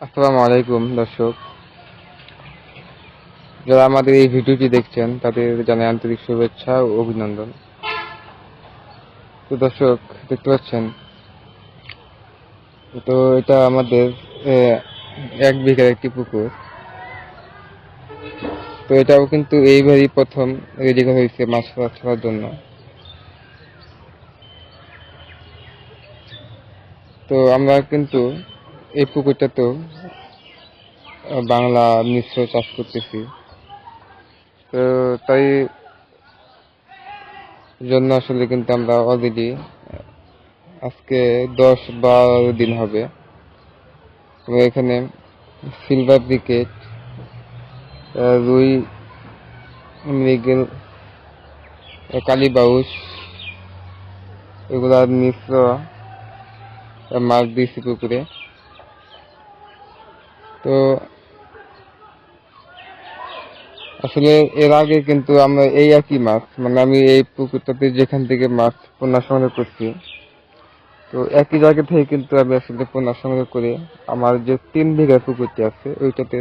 আসসালামু আলাইকুম দর্শক, যারা আমাদের এই ভিডিওটি দেখছেন তাদের জানাই আন্তরিক শুভেচ্ছা ও অভিনন্দন। তো দর্শক, দেখতে পাচ্ছেন, তো এটা আমাদের 1 বিঘার একটি পুকুর। তো এটাও কিন্তু এইবারই প্রথম রেডি করা হয়েছে মাছ ছাড়ার জন্য। তো আমরা কিন্তু এই পুকুরটাতেও বাংলা মিশ্র চাষ করতেছি। তো তাই জন্য আসলে কিন্তু আমরা অলরেডি আজকে 10-12 দিন হবে এবং এখানে সিলভার ব্রিকেট, রুই, মৃগেল, কালীবাউস এগুলা মিশ্র মাছ দিয়েছি পুকুরে। তো আসলে এর আগে কিন্তু আমরা এই একই মাছ, মানে আমি এই পুকুরটাতে যেখান থেকে মাছ পোনা সংগ্রহ করছি, তো একই জায়গা থেকে কিন্তু আমি আসলে পোনা সংগ্রহ করে আমার যে 3 বিঘা পুকুরটি আছে ওইটাতে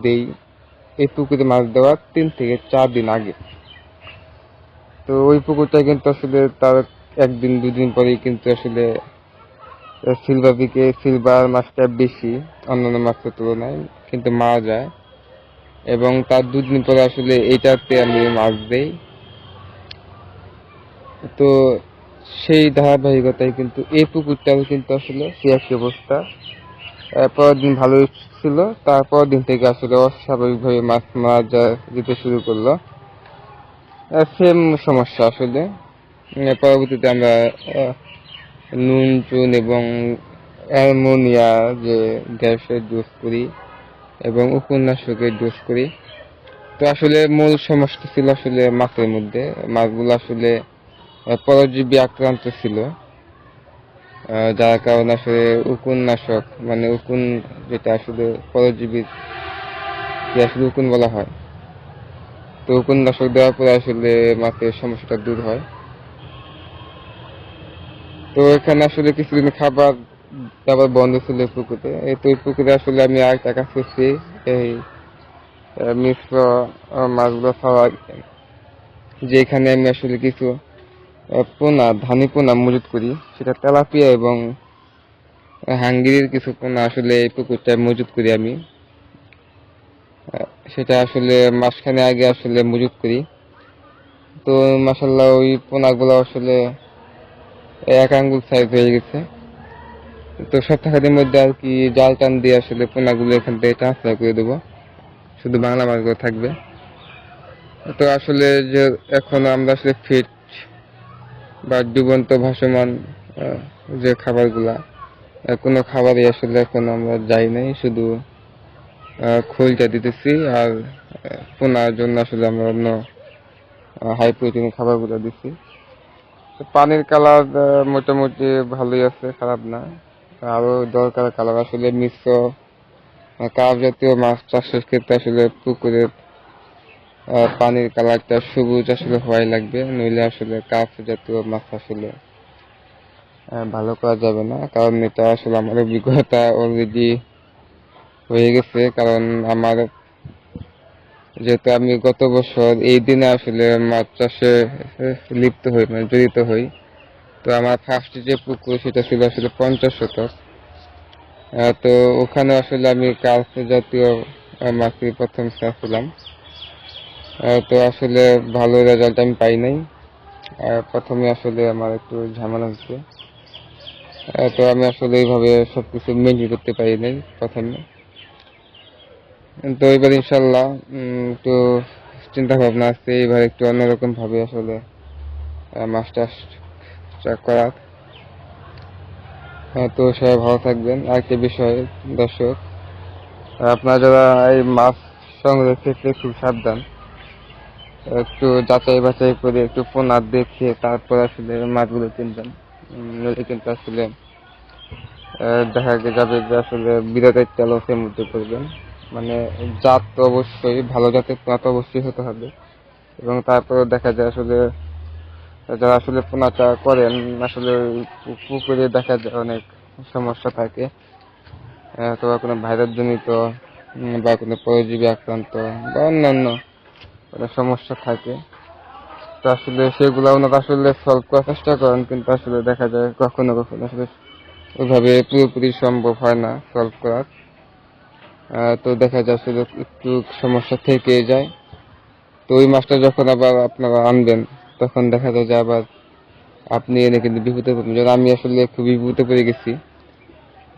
দেই। এই পুকুরে মাছ দেওয়ার 3 থেকে 4 দিন আগে। তো ওই পুকুরটা কিন্তু আসলে তার 1 দিন 2 দিন পরেই কিন্তু আসলে সিলভার মাছটা বেশি অন্যান্য মাছের তুলনায় কিন্তু মারা যায়, এবং তার 2 দিন পরে আসলে এইটাতে আমি মাছ দেই। তো সেই ধারাবাহিকতায় কিন্তু এই পুকুরটাও কিন্তু আসলে সে একই অবস্থা। পরের দিন ভালোই ছিল, তারপর দিন থেকে আসলে অস্বাভাবিকভাবে মাছ মারা যেতে শুরু করলো। সেম সমস্যা আসলে। পরবর্তীতে আমরা নুন চুন এবং অ্যামোনিয়া যে গ্যাসের ডোজ করি এবং উপন্যাসকের ডোজ করি। তো আসলে মূল সমস্যা ছিল আসলে মাছের মধ্যে। মাছগুলো আসলে পরজীবী আক্রান্ত ছিল, যার কারণে আসলে উপন্যাসক, মানে উকুন, যেটা আসলে পরজীবী আসলে উকুন বলা হয়। তো উপন্যাসক দেওয়ার পরে আসলে মাছের সমস্যাটা দূর হয়। তো এখানে আসলে কিছুদিন খাবার দাবার বন্ধ ছিল পুকুরে। তো এই পুকুরে আসলে আমি আরেকটা কাজ করছি, এই মিশ্র মাছগুলো খাওয়া, যেখানে আমি আসলে কিছু ধানি পোনা মজুত করি, সেটা তেলাপিয়া এবং হাঙ্গিরির কিছু পোনা আসলে এই পুকুরটায় মজুত করি আমি। সেটা আসলে মাসখানে আগে আসলে মজুত করি। তো মাসাল্লাহ ওই পোনাগুলো আসলে 1 আঙ্গুল সাইজ হয়ে গেছে। তো সপ্তাহের মধ্যে আর কি জাল টান দিয়ে আসলে পোনাগুলো এখান থেকে ট্রান্সফার করে দেবো, শুধু বাংলা মাছগুলো থাকবে। তো আসলে যে এখন আমরা আসলে ফিট বা ডুবন্ত ভাসমান যে খাবারগুলা, কোনো খাবারই আসলে এখন আমরা যাই নাই, শুধু খোলটা দিতেছি। আর পোনার জন্য আসলে আমরা অন্য হাই প্রোটিনের খাবারগুলো দিচ্ছি। তো পানির কালার মোটামুটি ভালোই আছে, খারাপ না। আরো দরকার কালার আসলে মিশ্র কাপ জাতীয় মাছ চাষের ক্ষেত্রে আসলে পুকুরের পানির কালারটা সবুজ আসলে হওয়াই লাগবে, নইলে আসলে কাপ জাতীয় মাছ আসলে ভালো করা যাবে না। কারণ এটা আসলে আমার অভিজ্ঞতা অলরেডি হয়ে গেছে। কারণ আমার, যেহেতু আমি গত বছর এই দিনে আসলে মাছ চাষে লিপ্ত হই, মানে জড়িত হই। তো আমার ফার্স্ট যে পুকুর সেটা ছিল আসলে 50 শতক। তো ওখানে আসলে আমি কার্প জাতীয় মাছই প্রথম চাষছিলাম। তো আসলে ভালো রেজাল্ট আমি পাই নাই। প্রথমে আসলে আমার একটু ঝামেলা হচ্ছে। তো আমি আসলে এইভাবে সবকিছু মেনটেন করতে পারি নাই প্রথমে। তো এবার ইনশাল্লাহ একটু চিন্তা ভাবনা আছে এবার একটু অন্যরকম ভাবে আসলে মাছ চাষ করার। তো সবাই ভালো থাকবেন। আরেকটা বিষয় দর্শক, আপনারা যারা এই মাছ সংগ্রহের ক্ষেত্রে খুব সাবধান, একটু যাচাই বাছাই করে একটু পোনা দেখে তারপর আসলে মাছগুলো কিনবেন। নইলে কিন্তু আসলে দেখা যাবে যে আসলে বিরাট একটা লসের মধ্যে পড়বেন। মানে জাত তো অবশ্যই ভালো জাতের পোনা তো অবশ্যই হতে হবে, এবং তারপরে দেখা যায় আসলে যারা আসলে পোনাটা করেন আসলে পুকুরে দেখা যায় অনেক সমস্যা থাকে। অথবা কোনো ভাইরাস জনিত বা কোনো পরজীবী আক্রান্ত বা অন্যান্য কোনো সমস্যা থাকে, তো আসলে সেগুলো ওনারা আসলে সলভ করার চেষ্টা করেন, কিন্তু আসলে দেখা যায় কখনো কখনো আসলে ওইভাবে পুরোপুরি সম্ভব হয় না সলভ করার। তো দেখা যায় আসলে একটু সমস্যা থেকে যায়। তো ওই মাছটা যখন আবার আপনারা আনবেন, তখন দেখা যায় যে আবার আপনি এনে কিন্তু বিপদে পড়বেন। যেমন আমি আসলে খুব বিপদে পড়ে গেছি।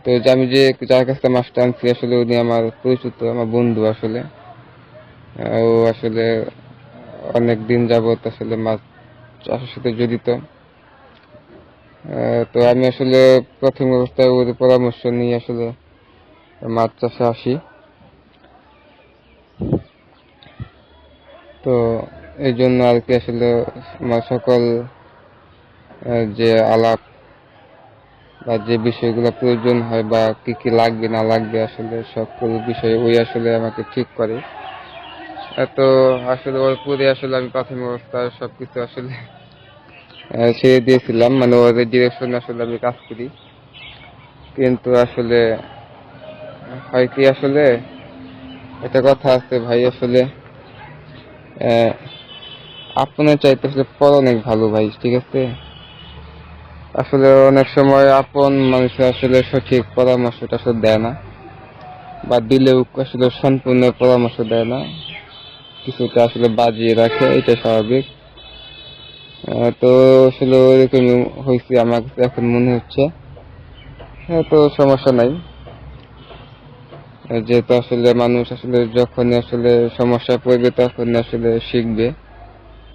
তো যে আমি যে যার কাছ থেকে মাছটা আনছি আসলে উনি আমার পরিচিত, আমার বন্ধু আসলে। ও আসলে অনেক দিন যাবত আসলে মাছ চাষের সাথে জড়িত। তো আমি আসলে প্রথম অবস্থায় ওর পরামর্শ নিয়ে আসলে মাছ চাষে আসি। তো এই জন্য আর কি আসলে আমার সকল যে আলাপ বা যে বিষয়গুলো প্রয়োজন হয় বা কি কি লাগবে না লাগবে আসলে সকল বিষয় ওই আসলে আমাকে ঠিক করে। তো আসলে ওর পরে আসলে আমি প্রাথমিক অবস্থায় সবকিছু আসলে ছেড়ে দিয়েছিলাম, মানে ওদের ডিরেকশনে আসলে আমি কাজ করি। কিন্তু আসলে হয় কি আসলে একটা কথা আছে ভাই, আসলে আহ, আপনার চাইতে আসলে পর অনেক ভালো ভাই, ঠিক আছে? আসলে অনেক সময় আপন মানুষের আসলে সঠিক পরামর্শটা আসলে দেয় না, বা দিলেও আসলে সম্পূর্ণ পরামর্শ দেয় না, কিছুটা আসলে বাজিয়ে রাখে, এটা স্বাভাবিক। তো আসলে ওইরকমই হয়েছে আমার কাছে এখন মনে হচ্ছে। হ্যাঁ, তো সমস্যা নাই। যেহেতু আসলে মানুষ আসলে যখনই আসলে সমস্যায় পড়বে তখনই আসলে শিখবে,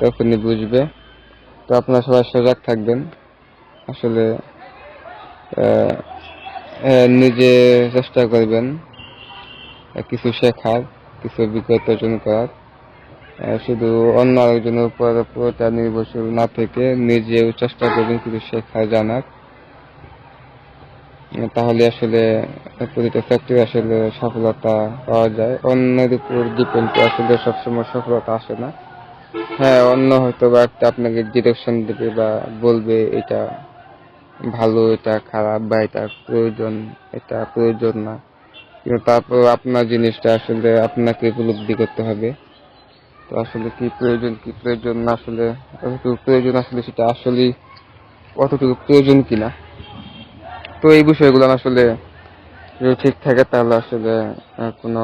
তখনই বুঝবে। তো আপনারা সবাই সজাগ থাকবেন আসলে। আহ, নিজে চেষ্টা করবেন কিছু শেখার, কিছু অভিজ্ঞতা অর্জন করার। শুধু অন্য আরেকজনের উপর পুরোটা নির্ভরশীল না থেকে নিজেও চেষ্টা করবেন কিছু শেখা জানার। তাহলে আসলে প্রতিটা চাকরি আসলে সফলতা পাওয়া যায়। অন্যের উপর ডিপেন্ড করে আসলে সবসময় সফলতা আসে না। হ্যাঁ, অন্য হয়তো বা একটা আপনাকে ডিরেকশন দেবে বা বলবে এটা ভালো, এটা খারাপ, বা এটা প্রয়োজন, এটা প্রয়োজন না, কিন্তু তারপর আপনার জিনিসটা আসলে আপনাকে উপলব্ধি করতে হবে। তো আসলে কি প্রয়োজন কি প্রয়োজন না, আসলে কতটুকু প্রয়োজন আসলে সেটা আসলেই কতটুকু প্রয়োজন কিনা, তো এই বিষয়গুলো আসলে যদি ঠিক থাকে তাহলে আসলে কোনো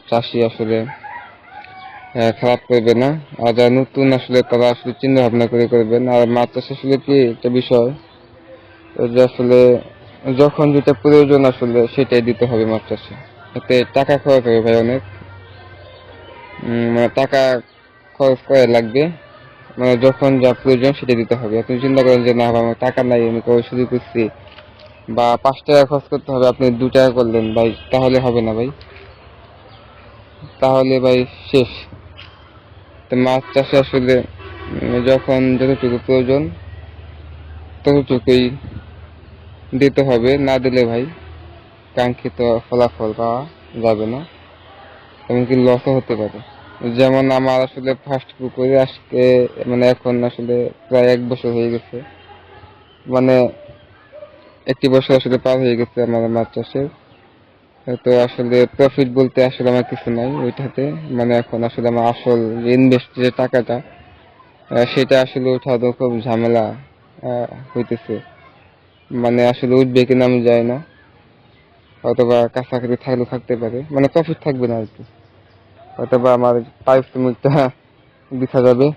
চাষি আসলে খারাপ করবে না। আর যারা নতুন আসলে তারা আসলে চিন্তা ভাবনা করে করবেন। আর মাছ চাষ আসলে কি একটা বিষয়, যে আসলে যখন যেটা প্রয়োজন আসলে সেটাই দিতে হবে মাছ চাষে। এতে টাকা খরচ হবে ভাই অনেক, মানে টাকা খরচ করে লাগবে, মানে যখন যা প্রয়োজন সেটা দিতে হবে। আপনি চিন্তা করেন যে না আমার টাকা নাই, আমি কবে শুরু করছি, বা 5 টাকা খরচ করতে হবে, আপনি 2 টাকা করলেন ভাই, তাহলে হবে না ভাই, তাহলে ভাই শেষ। তো মাছ চাষে আসলে যখন যতটুকু প্রয়োজন ততটুকুই দিতে হবে, না দিলে ভাই কাঙ্ক্ষিত ফলাফল পাওয়া যাবে না, এমনকি লসও হতে পারে। যেমন আমার আসলে ফার্স্ট পুকুরে আজকে, মানে এখন আসলে প্রায় 1 বছর হয়ে গেছে, মানে একটি বছর আসলে পার হয়ে গেছে আমার মাছ চাষের। তো আসলে প্রফিট বলতে আসলে আমার কিছু নাই ওইটাতে, মানে এখন আসলে আমার আসল ইনভেস্ট যে টাকাটা সেটা আসলে ওঠানো খুব ঝামেলা হইতেছে, মানে আসলে উঠবে কিনা আমি জানি না, অথবা কাছাকাছি থাকলে থাকতে পারে, মানে প্রফিট থাকবে না আর কি, অথবা আমার পারিশ্রমিকটা দেখা যাবে,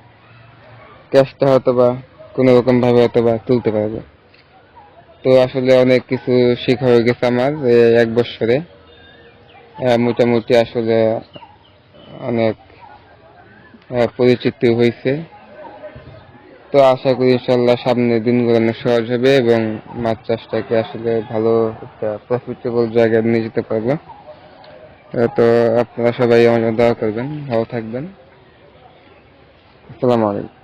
ক্যাশটা হয়তোবা কোনো রকম ভাবে হয়তোবা তুলতে পারবে। তো আসলে অনেক কিছু শেখা হয়ে গেছে আমার এই 1 বছরে, মোটামুটি আসলে অনেক পরিচিতি হয়েছে। তো আশা করি ইনশাল্লাহ সামনের দিনগুলো অনেক সহজ হবে এবং মাছ চাষটাকে আসলে ভালো একটা প্রফিটেবল জায়গায় নিয়ে যেতে পারবো। তো আপনারা সবাই আমার জন্য দোয়া করবেন, ভালো থাকবেন। আসসালামু আলাইকুম।